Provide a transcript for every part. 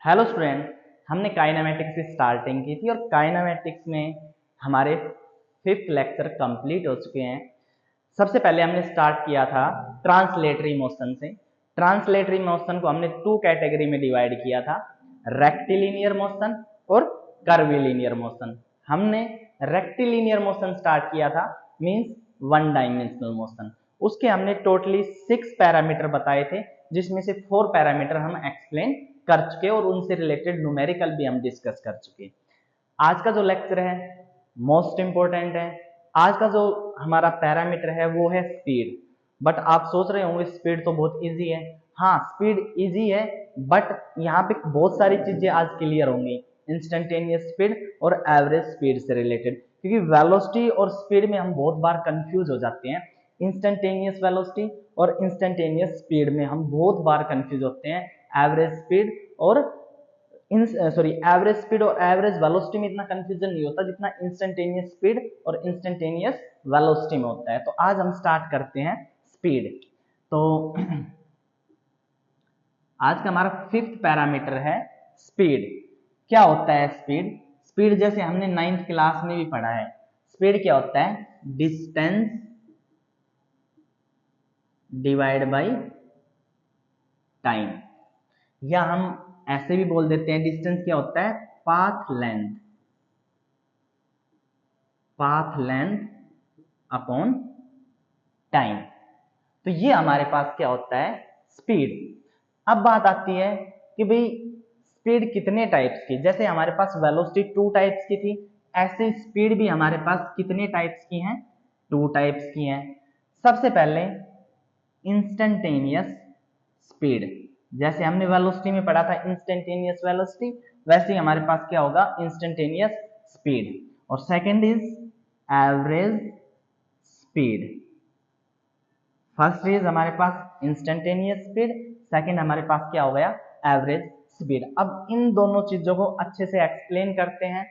Hello student, हमने kinematics की starting की थी और काइनेमेटिक्स में हमारे 5th लेक्चर कंप्लीट हो चुके हैं। सबसे पहले हमने स्टार्ट किया था ट्रांसलेटरी मोशन से। ट्रांसलेटरी मोशन को हमने 2 कैटेगरी में डिवाइड किया था, रेक्टिलिनियर मोशन और कर्विलिनियर मोशन। हमने रेक्टिलिनियर मोशन स्टार्ट किया था, मींस 1 डायमेंशनल मोशन। उसके हमने टोटली 6 पैरामीटर बताए थे, जिसमें से 4 पैरामीटर हम एक्सप्लेन कर चुके और उनसे रिलेटेड न्यूमेरिकल भी हम डिस्कस कर चुके। आज का जो लेक्चर है मोस्ट इंपॉर्टेंट है। आज का जो हमारा पैरामीटर है वो है स्पीड। बट आप सोच रहे होंगे स्पीड तो बहुत इजी है। हाँ, स्पीड इजी है, बट यहाँ पे बहुत सारी चीजें आज क्लियर होंगी, इंस्टेंटेनियस स्पीड और एवरेज स्पीड से रिलेटेड, क्योंकि वेलोसिटी और स्पीड में हम बहुत बार कंफ्यूज हो जाते हैं। इंस्टेंटेनियस वेलोसिटी और इंस्टेंटेनियस स्पीड में हम बहुत बार कंफ्यूज होते हैं। एवरेज स्पीड और एवरेज स्पीड और एवरेज वेलोसिटी में इतना कंफ्यूजन नहीं होता जितना इंस्टेंटेनियस स्पीड और इंस्टेंटेनियस वेलोसिटी में होता है। तो आज हम स्टार्ट करते हैं स्पीड। तो आज का हमारा 5th पैरामीटर है स्पीड। क्या होता है स्पीड? स्पीड जैसे हमने 9th क्लास में भी पढ़ा है, स्पीड क्या होता है? डिस्टेंस डिवाइड बाय टाइम, या हम ऐसे भी बोल देते हैं डिस्टेंस क्या होता है? Path length, path length upon time. तो ये हमारे पास क्या होता है? स्पीड। अब बात आती है कि भाई स्पीड कितने टाइप्स की, जैसे हमारे पास वेलोसिटी 2 टाइप्स की थी, ऐसे स्पीड भी हमारे पास कितने टाइप्स की हैं? 2 टाइप्स की हैं। सबसे पहले इंस्टेंटेनियस स्पीड, जैसे हमने वेलोसिटी में पढ़ा था इंस्टेंटेनियस वेलोसिटी, वैसे ही हमारे पास क्या होगा? Instantaneous speed. और second is average speed. First is हमारे पास इंस्टेंटेनियस स्पीड, सेकंड हमारे पास क्या हो गया? Average speed. अब इन दोनों चीजों को अच्छे से एक्सप्लेन करते हैं।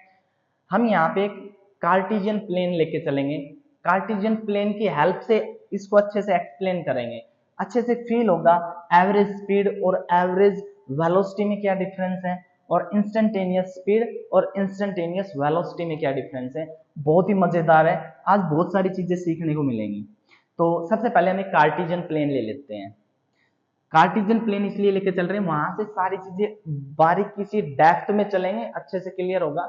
हम यहाँ पे एक कार्टेशियन प्लेन लेके चलेंगे, कार्टेशियन प्लेन की हेल्प से इसको अच्छे से एक्सप्लेन करेंगे, अच्छे से फील होगा एवरेज स्पीड और एवरेज वेलोसिटी में क्या डिफरेंस है, और इंस्टेंटेनियस स्पीड और इंस्टेंटेनियस वेलोसिटी में क्या डिफरेंस है। बहुत ही मजेदार है, आज बहुत सारी चीजें सीखने को मिलेंगी। तो सबसे पहले हम एक कार्टेशियन प्लेन ले लेते हैं। कार्टेशियन प्लेन इसलिए लेके चल रहे हैं, वहां से सारी चीजें बारीकी से डेप्थ में चलेंगे, अच्छे से क्लियर होगा।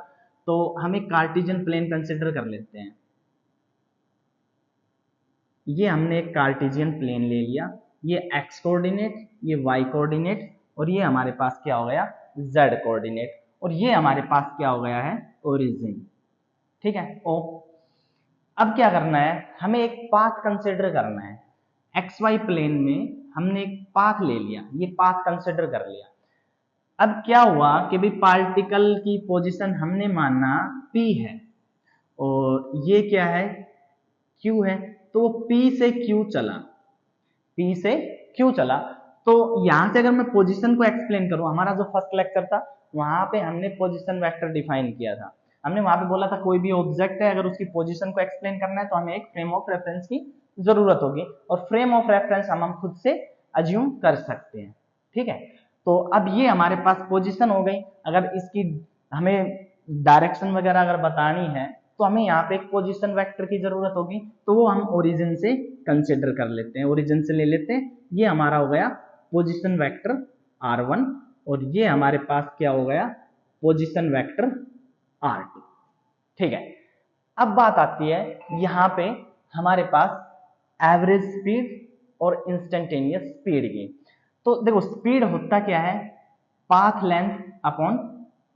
तो हम एक कार्टेशियन प्लेन कंसिडर कर लेते हैं। ये हमने एक कार्टेशियन प्लेन ले लिया, ये एक्स कोऑर्डिनेट, ये वाई कोऑर्डिनेट, और ये हमारे पास क्या हो गया? जेड कोऑर्डिनेट, और ये हमारे पास क्या हो गया है? ओरिजिन। ठीक है। ओ, अब क्या करना है? हमें एक पाथ कंसिडर करना है। एक्स वाई प्लेन में हमने एक पाथ ले लिया, ये पाथ कंसिडर कर लिया। अब क्या हुआ कि भाई पार्टिकल की पोजीशन हमने माना P है और ये क्या है? Q है। तो P से Q चला, P से Q चला। तो यहां से अगर मैं पोजीशन को एक्सप्लेन करूं, हमारा जो फर्स्ट लेक्चर था वहां पे हमने पोजीशन वेक्टर डिफाइन किया था। हमने वहां पे बोला था कोई भी ऑब्जेक्ट है, अगर उसकी पोजीशन को एक्सप्लेन करना है तो हमें एक फ्रेम ऑफ रेफरेंस की जरूरत होगी, और फ्रेम ऑफ रेफरेंस हम खुद से अज्यूम कर सकते हैं। ठीक है। तो अब ये हमारे पास पोजीशन हो गई। अगर इसकी हमें डायरेक्शन वगैरह अगर बतानी है तो हमें यहाँ पे एक पोजीशन वेक्टर की जरूरत होगी, तो वो हम ओरिजिन से कंसिडर कर लेते हैं, ओरिजिन से ले लेते हैं। ये हमारा हो गया पोजीशन वेक्टर r1, और ये हमारे पास क्या हो गया? Position vector r2। ठीक है। अब बात आती है यहाँ पे हमारे पास एवरेज स्पीड और इंस्टेंटेनियस स्पीड की। तो देखो स्पीड होता क्या है? Path length upon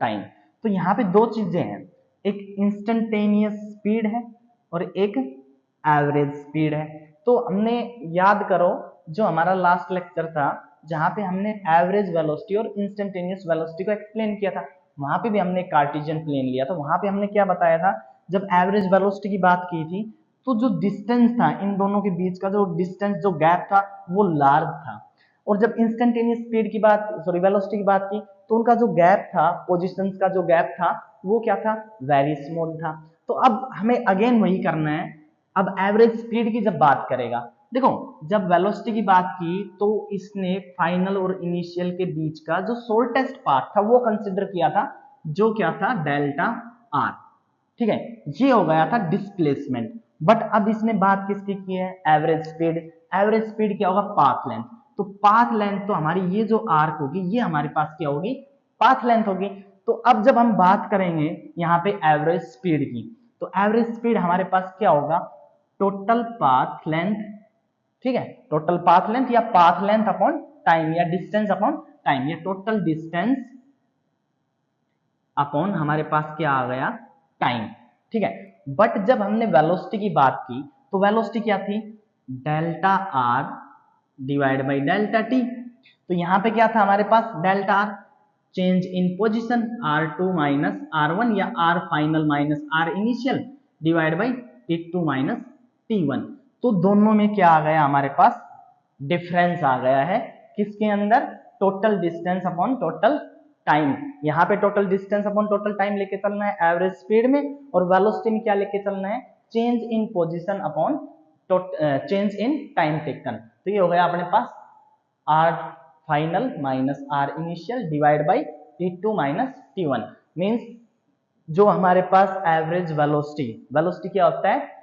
time. तो यहाँ पे दो चीजें हैं, एक इंस्टेंटेनियस स्पीड है और एक एवरेज स्पीड है। तो हमने याद करो जो हमारा लास्ट लेक्चर था जहां पे हमने एवरेज वेलोसिटी और इंस्टेंटेनियस वेलोसिटी को एक्सप्लेन किया था, वहां पे भी हमने कार्टेशियन प्लेन लिया था। वहां पे हमने क्या बताया था? जब एवरेज वेलोसिटी की बात की थी तो जो डिस्टेंस था इन दोनों के बीच का, जो डिस्टेंस, जो गैप था, वो लार्ज था। और जब इंस्टेंटेनियस स्पीड की बात, सॉरी वेलोसिटी की बात की, तो उनका जो गैप था, पोजीशंस का जो गैप था, वो क्या था? वेरी स्मॉल था। तो अब हमें अगेन वही करना है। अब एवरेज स्पीड की जब बात करेगा देखो जब वेलोसिटी की बात की तो इसने फाइनल और इनिशियल के बीच का जो शॉर्टेस्ट पाथ था वो कंसिडर किया था, जो क्या था, डेल्टा आर। ठीक है, ये हो गया था डिस्प्लेसमेंट। बट अब इसने बात किसकी की है, एवरेज स्पीड। एवरेज स्पीड क्या होगा, पाथ लेंथ। तो पाथ लेंथ तो हमारी ये जो आर्क होगी ये हमारे पास क्या होगी, पाथ लेंथ होगी। तो अब जब हम बात करेंगे यहाँ पे एवरेज स्पीड की, तो एवरेज स्पीड हमारे पास क्या होगा, टोटल पाथ लेंथ। ठीक है, टोटल पाथ लेंथ या पाथ लेंथ अपॉन टाइम या डिस्टेंस अपॉन टाइम या टोटल डिस्टेंस अपॉन हमारे पास क्या आ गया, टाइम। ठीक है, बट जब हमने वेलोसिटी की बात की तो वेलोसिटी क्या थी, delta R divide by delta T. तो यहां पे क्या था हमारे पास, delta R change in position, r2 minus r1 या r final minus r initial divide by t2 minus t1। तो दोनों में क्या आ गया हमारे पास, डिफरेंस आ गया है किसके अंदर, total distance upon total time. यहाँ पे total distance upon total time लेके चलना है एवरेज स्पीड में, और वेलोसिटी में क्या लेके चलना है, change in position upon change in time taken. तो ये हो गया अपने पास R final minus R initial divide by t2 minus t1। Means जो हमारे पास एवरेज वेलोसिटी, वेलोसिटी क्या होता है,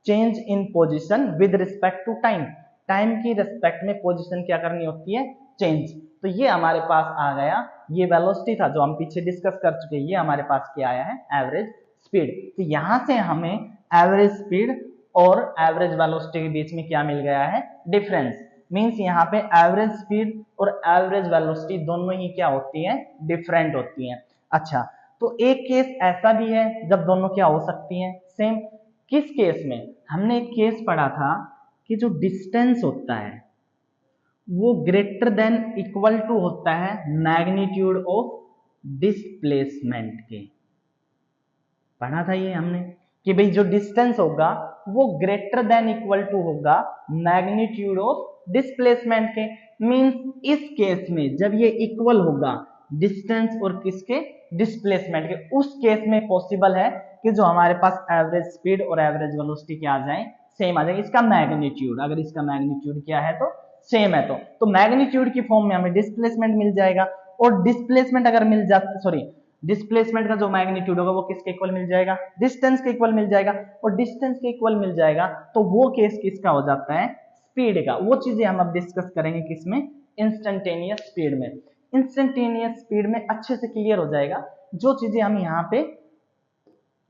change in position with respect to time. Time की रिस्पेक्ट में पोजीशन क्या करनी होती है, चेंज। तो ये हमारे पास आ गया, ये वेलोसिटी था जो हम पीछे डिस्कस कर चुके हैं, ये हमारे पास क्या आया है, एवरेज स्पीड। तो यहां से हमें एवरेज स्पीड और एवरेज वेलोसिटी के बीच में क्या मिल गया है, डिफरेंस। मींस यहाँ पे एवरेज स्पीड और एवरेज वेलोसिटी दोनों ही क्या होती है, डिफरेंट होती है। अच्छा, तो एक केस ऐसा भी है जब दोनों क्या हो सकती हैं, सेम। किस केस में, हमने एक केस पढ़ा था कि जो डिस्टेंस होता है वो ग्रेटर देन इक्वल टू होता है मैग्नीट्यूड ऑफ डिस्प्लेसमेंट के। पढ़ा था ये हमने कि भाई जो डिस्टेंस होगा वो ग्रेटर देन इक्वल टू होगा मैग्नीट्यूड ऑफ डिस्प्लेसमेंट के। मींस इस केस में जब ये इक्वल होगा डिस्टेंस और किसके, डिस्प्लेसमेंट के, उस केस में पॉसिबल है कि जो हमारे पास एवरेज स्पीड और एवरेज वेलोसिटी क्या आ जाए, सेम आ जाए। इसका मैग्नीट्यूड, अगर इसका मैग्नीट्यूड क्या है तो सेम है, तो मैग्नीट्यूड की फॉर्म में हमें डिस्प्लेसमेंट मिल जाएगा। और डिस्प्लेसमेंट अगर मिल जाता, सॉरी, डिस्प्लेसमेंट का जो मैग्नीट्यूड होगा वो किसके इक्वल मिल जाएगा, डिस्टेंस के इक्वल मिल जाएगा। और डिस्टेंस के इक्वल मिल जाएगा तो वो केस किसका हो जाता है, स्पीड का। वो चीजें हम अब डिस्कस करेंगे किसमें, इंस्टेंटेनियस स्पीड में। इंस्टेंटेनियस स्पीड में अच्छे से क्लियर हो जाएगा जो चीजें हम यहाँ पे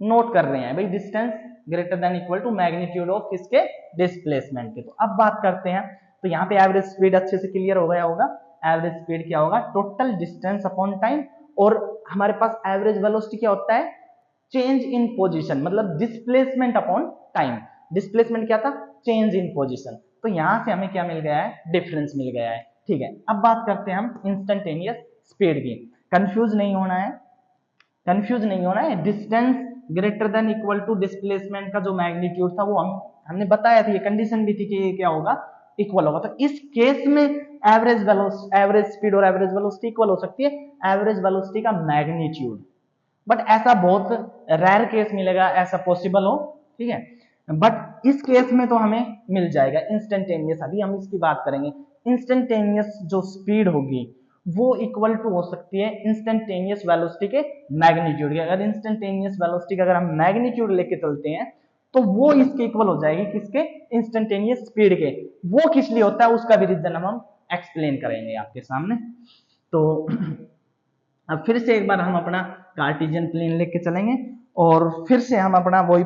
नोट कर रहे हैं, भाई distance greater than equal to magnitude of किसके, डिस्प्लेसमेंट के। तो अब बात करते हैं, तो यहाँ पे एवरेज स्पीड अच्छे से क्लियर हो गया होगा। एवरेज स्पीड क्या होगा, टोटल डिस्टेंस अपॉन टाइम। और हमारे पास एवरेज वेलोसिटी क्या होता है, चेंज इन पोजीशन, मतलब डिस्प्लेसमेंट अपॉन टाइम। डिस्प्लेसमेंट क्या था, चेंज इन पोजीशन। तो यहां से हमें क्या मिल गया है, डिफरेंस मिल गया है। ठीक है, अब बात करते हैं हम इंस्टेंटेनियस स्पीड की। कंफ्यूज नहीं होना है, कंफ्यूज नहीं होना है। Distance greater than equal to displacement का जो मैग्नीट्यूड था वो हमने बताया था, ये कंडीशन भी थी कि ये क्या होगा, इक्वल होगा। तो इस केस में एवरेज स्पीड और एवरेज वेलोसिटी इक्वल हो सकती है, एवरेज वेलोसिटी का मैग्नीट्यूड। बट ऐसा बहुत रेयर केस मिलेगा ऐसा पॉसिबल हो, ठीक है। बट इस केस में तो हमें मिल जाएगा इंस्टेंटेनियस। अभी हम इसकी बात करेंगे। इंस्टेंटेनियस जो स्पीड होगी वो इक्वल टू हो सकती है इंस्टेंटेनियस वेलोसिटी के मैग्नीट्यूड के। अगर इंस्टेंटेनियस वेलोसिटी का अगर हम मैग्नीट्यूड लेके चलते हैं तो वो इसके इक्वल हो जाएगी किसके, इंस्टेंटेनियस स्पीड के। वो किस लिए होता है उसका भी रीजन हम एक्सप्लेन करेंगे आपके सामने। तो अब फिर से एक बार हम अपना कार्टेशियन प्लेन लेके चलेंगे और फिर से हम अपना वही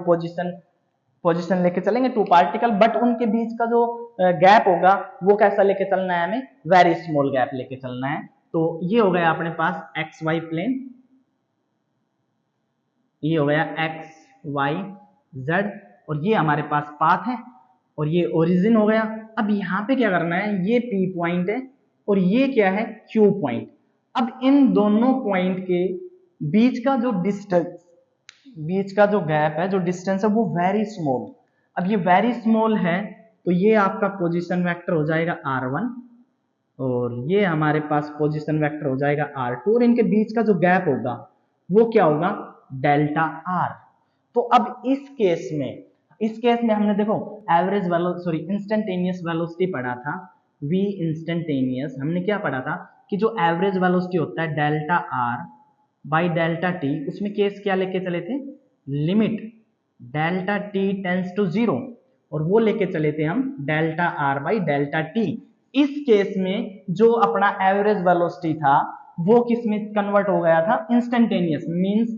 पोजीशन लेके चलेंगे टू पार्टिकल। बट उनके बीच का जो गैप होगा वो कैसा लेके चलना है, हमें वेरी स्मॉल गैप लेके चलना है। तो ये हो गया अपने पास एक्स वाई प्लेन, ये हो गया एक्स वाई जेड, और ये हमारे पास पाथ है और ये ओरिजिन हो गया। अब यहाँ पे क्या करना है, ये पी पॉइंट है और ये क्या है, क्यू पॉइंट। अब इन दोनों पॉइंट के बीच का जो डिस्टेंस, बीच का जो गैप है, जो डिस्टेंस है वो वेरी स्मॉल। अब ये वेरी स्मॉल है तो ये आपका पोजीशन वेक्टर हो जाएगा r1 और ये हमारे पास पोजीशन वेक्टर हो जाएगा r2 और इनके बीच का जो गैप होगा वो क्या होगा, डेल्टा r। तो अब इस केस में इस केस में हमने देखो इंस्टेंटेनियस वेलोसिटी पढ़ा था, v इंस्टेंटेनियस। हमने क्या पढ़ा था कि जो एवरेज वेलोसिटी होता है delta r by delta t, उसमें केस क्या लेके चले थे, limit delta t tends to 0, और वो लेके चले थे हम delta r by delta t. इस केस में जो अपना एवरेज वेलोसिटी था वो किस में कन्वर्ट हो गया था, instantaneous, means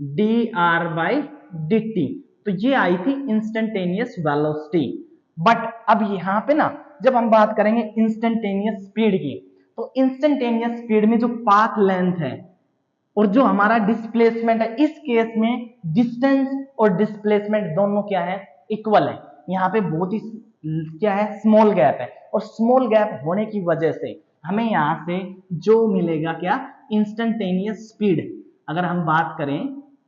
D R by D T. तो ये आई थी इंस्टेंटेनियस वेलोसिटी। बट अब यहां पे ना जब हम बात करेंगे इंस्टेंटेनियस स्पीड की, तो इंस्टेंटेनियस स्पीड में जो पाथ लेंथ है और जो हमारा डिस्प्लेसमेंट है, इस केस में डिस्टेंस और डिस्प्लेसमेंट दोनों क्या है, इक्वल है। यहाँ पे बहुत ही क्या है, स्मॉल गैप है, और स्मॉल गैप होने की वजह से हमें यहाँ से जो मिलेगा क्या, इंस्टेंटेनियस स्पीड। अगर हम बात करें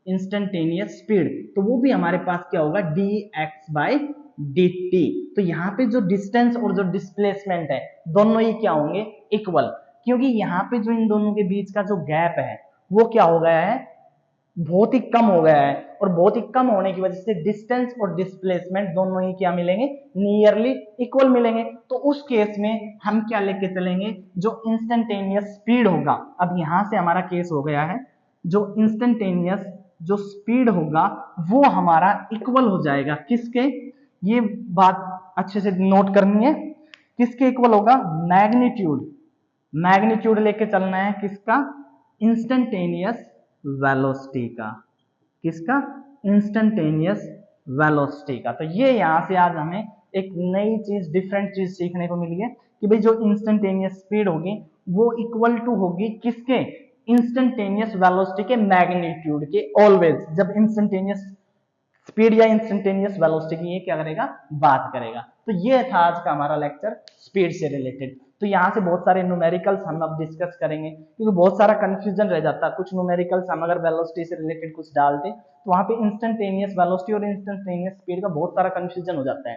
इंस्टेंटेनियस स्पीड, तो वो भी हमारे पास क्या होगा, D x by D T. तो यहाँ पे जो डिस्टेंस और जो डिस्प्लेसमेंट है दोनों ही क्या होंगे, इक्वल, क्योंकि यहाँ पे जो इन दोनों के बीच का जो गैप है वो क्या हो गया है, बहुत ही कम हो गया है, और बहुत ही कम होने की वजह से डिस्टेंस और डिस्प्लेसमेंट दोनों ही क्या मिलेंगे, नियरली इक्वल मिलेंगे। तो उस केस में हम क्या लेके चलेंगे, जो इंस्टेंटेनियस स्पीड होगा। अब यहां से हमारा केस हो गया है, जो इंस्टेंटेनियस जो स्पीड होगा वो हमारा इक्वल हो जाएगा किसके, ये बात अच्छे से नोट करनी है, किसके इक्वल होगा, मैग्नीट्यूड। मैग्नीट्यूड लेके चलना है किसका, इंस्टेंटेनियस वेलोसिटी का। किसका, इंस्टेंटेनियस वेलोसिटी का। तो ये यहां से आज हमें एक नई चीज, डिफरेंट चीज सीखने को मिली है कि भाई जो इंस्टेंटेनियस स्पीड होगी वो इक्वल टू होगी किसके, इंस्टेंटेनियस वेलोसिटी के मैग्नीट्यूड के। ऑलवेज जब इंस्टेंटेनियस स्पीड या इंस्टेंटेनियस वेलोसिटी की ये क्या करेगा, बात करेगा। तो ये था आज का हमारा लेक्चर स्पीड से रिलेटेड। तो यहाँ से बहुत सारे न्यूमेरिकल्स हम अब डिस्कस करेंगे, क्योंकि बहुत सारा कंफ्यूजन रह जाता है। कुछ न्यूमेरिकल्स हम अगर वेलोसिटी से रिलेटेड कुछ डालते तो वहां पे इंस्टेंटेनियस वेलोसिटी और इंस्टेंटेनियस स्पीड का बहुत सारा कंफ्यूजन हो जाता है।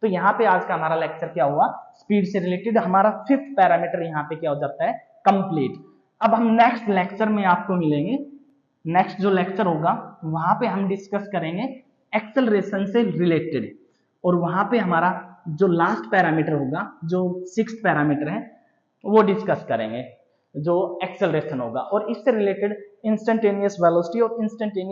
तो यहाँ पे आज का हमारा लेक्चर क्या हुआ, स्पीड से रिलेटेड हमारा 5th पैरामीटर यहाँ पे क्या हो जाता है, कंप्लीट। अब हम नेक्स्ट लेक्चर में आपको मिलेंगे, नेक्स्ट जो लेक्चर होगा वहां पे हम डिस्कस करेंगे एक्सेलरेशन से रिलेटेड, और वहां पे हमारा जो लास्ट पैरामीटर होगा, जो 6th पैरामीटर है, वो डिस्कस करेंगे, जो एक्सेलरेशन होगा, और इससे रिलेटेड इंस्टेंटेनियस वेलोसिटी और इंस्टेंटेनियस